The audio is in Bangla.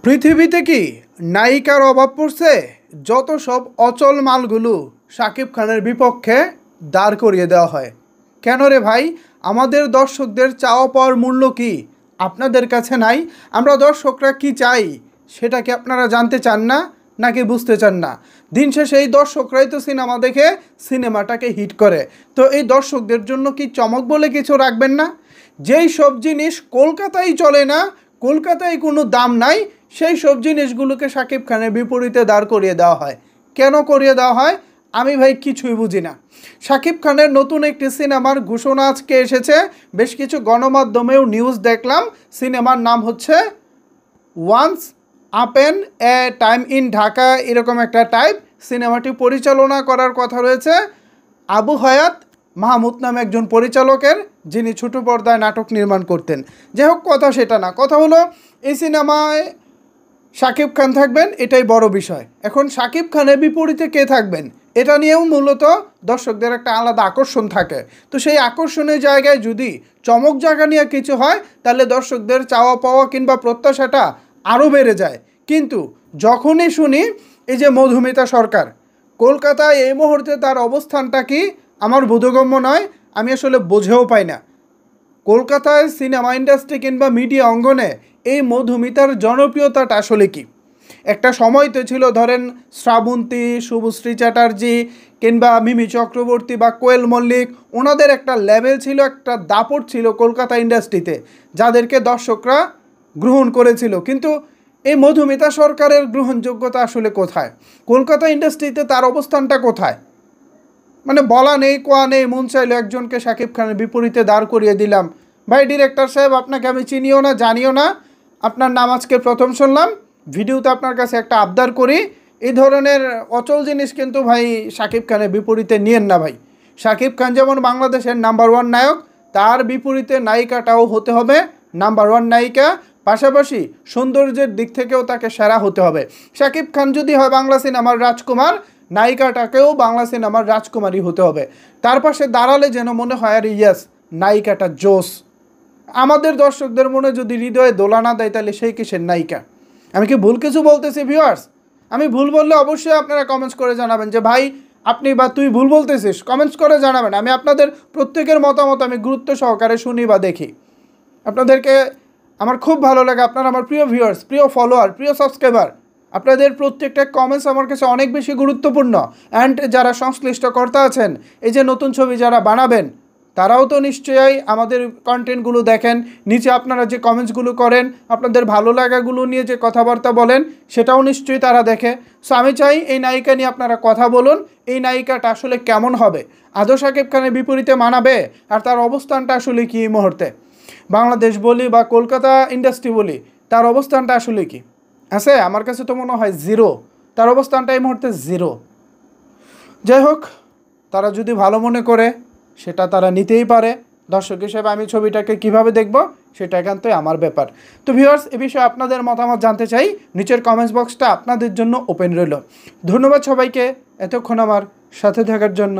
পৃথিবীতে কি নায়িকার অভাব পড়ছে? যত সব অচল মালগুলো শাকিব খানের বিপক্ষে দাঁড় করিয়ে দেওয়া হয়। কেন রে ভাই? আমাদের দর্শকদের চাওয়া পাওয়ার মূল্য কি আপনাদের কাছে নাই? আমরা দর্শকরা কি চাই সেটা কি আপনারা জানতে চান না, নাকি বুঝতে চান না? দিন শেষে এই দর্শকরাই তো সিনেমা দেখে সিনেমাটাকে হিট করে। তো এই দর্শকদের জন্য কি চমক বলে কিছু রাখবেন না? যেই সব জিনিস কলকাতায় চলে না, কলকাতায় কোনো দাম নাই, সেই সব জিনিসগুলোকে শাকিব খানের বিপরীতে দাঁড় করিয়ে দেওয়া হয়। কেন করিয়ে দেওয়া হয় আমি ভাই কিছুই বুঝি না। শাকিব খানের নতুন একটি সিনেমার ঘোষণা আজকে এসেছে, বেশ কিছু গণমাধ্যমেও নিউজ দেখলাম। সিনেমার নাম হচ্ছে once upon a time in Dhaka, এরকম একটা টাইপ। সিনেমাটি পরিচালনা করার কথা রয়েছে আবু হায়াত মাহমুদ নামে একজন পরিচালকের, যিনি ছোট পর্দায় নাটক নির্মাণ করতেন। যাই হোক, কথা সেটা না, কথা হলো এই সিনেমায় শাকিব খান থাকবেন, এটাই বড় বিষয়। এখন শাকিব খানের বিপরীতে কে থাকবেন এটা নিয়েও মূলত দর্শকদের একটা আলাদা আকর্ষণ থাকে। তো সেই আকর্ষণের জায়গায় যদি চমক জায়গা নিয়ে কিছু হয়, তাহলে দর্শকদের চাওয়া পাওয়া কিংবা প্রত্যাশাটা আরও বেড়ে যায়। কিন্তু যখনই শুনি এই যে মধুমিতা সরকার কলকাতায় এই মুহূর্তে তার অবস্থানটা কি আমার বোধগম্য নয়, আমি আসলে বুঝেও পাই না। কলকাতায় সিনেমা ইন্ডাস্ট্রি কিংবা মিডিয়া অঙ্গনে এই মধুমিতার জনপ্রিয়তাটা আসলে কি? একটা সময় তো ছিল, ধরেন শ্রাবন্তী, শুভশ্রী চ্যাটার্জি কিংবা মিমি চক্রবর্তী বা কোয়েল মল্লিক, ওনাদের একটা লেভেল ছিল, একটা দাপট ছিল কলকাতা ইন্ডাস্ট্রিতে, যাদেরকে দর্শকরা গ্রহণ করেছিল। কিন্তু এই মধুমিতা সরকারের গ্রহণযোগ্যতা আসলে কোথায়? কলকাতা ইন্ডাস্ট্রিতে তার অবস্থানটা কোথায়? মানে বলা নেই, কোয়া নেই, মন চাইলো একজনকে শাকিব খানের বিপরীতে দাঁড় করিয়ে দিলাম। ভাই ডিরেক্টর সাহেব, আপনাকে আমি চিনিও না, জানিও না, আপনার নাম আজকে প্রথম শুনলাম। ভিডিওতে আপনার কাছে একটা আবদার করি, এই ধরনের অচল জিনিস কিন্তু ভাই শাকিব খানের বিপরীতে নিয়েন না ভাই। শাকিব খান যেমন বাংলাদেশের নাম্বার ওয়ান নায়ক, তার বিপরীতে নায়িকাটাও হতে হবে নাম্বার ওয়ান নায়িকা, পাশাপাশি সৌন্দর্যের দিক থেকেও তাকে সেরা হতে হবে। শাকিব খান যদি হয় বাংলা সিনেমার রাজকুমার, নায়িকাটাকেও বাংলা সিনেমার রাজকুমারী হতে হবে। তার পাশে দাঁড়ালে যেন মনে হয় আর ইয়েস, নায়িকাটা জোস। আমাদের দর্শকদের মনে যদি হৃদয়ে দোলা না দেয়, তাহলে সেই কিসের নায়িকা? আমি কি ভুল কিছু বলতেছি ভিউয়ার্স? আমি ভুল বললে অবশ্যই আপনারা কমেন্টস করে জানাবেন যে ভাই আপনি বা তুই ভুল বলতেছিস, কমেন্টস করে জানাবেন। আমি আপনাদের প্রত্যেকের মতামত আমি গুরুত্ব সহকারে শুনি বা দেখি। আপনাদেরকে আমার খুব ভালো লাগে, আপনারা আমার প্রিয় ভিউয়ার্স, প্রিয় ফলোয়ার, প্রিয় সাবস্ক্রাইবার। আপনাদের প্রত্যেকটা কমেন্টস আমার কাছে অনেক বেশি গুরুত্বপূর্ণ। অ্যান্ড যারা সংশ্লিষ্ট কর্তা আছেন, এই যে নতুন ছবি যারা বানাবেন, তারাও তো নিশ্চয়ই আমাদের কন্টেন্টগুলো দেখেন। নিচে আপনারা যে কমেন্টসগুলো করেন, আপনাদের ভালো লাগাগুলো নিয়ে যে কথাবার্তা বলেন, সেটাও নিশ্চয়ই তারা দেখে। সো আমি চাই এই নায়িকা নিয়ে আপনারা কথা বলুন, এই নায়িকাটা আসলে কেমন হবে, আদৌ শাকিব খানের বিপরীতে মানাবে, আর তার অবস্থানটা আসলে কি এই মুহূর্তে, বাংলাদেশ বলি বা কলকাতা ইন্ডাস্ট্রি বলি, তার অবস্থানটা আসলে কি আছে? আমার কাছে তো মনে হয় জিরো, তার অবস্থানটা এই মুহূর্তে জিরো। যাই হোক, তারা যদি ভালো মনে করে সেটা তারা নিতেই পারে। দর্শক হিসেবে আমি ছবিটাকে কিভাবে দেখব সেটা একান্তই আমার ব্যাপার। তো ভিউয়ার্স, এ বিষয়ে আপনাদের মতামত জানতে চাই, নিচের কমেন্টস বক্সটা আপনাদের জন্য ওপেন রইল। ধন্যবাদ সবাইকে এতক্ষণ আমার সাথে থাকার জন্য।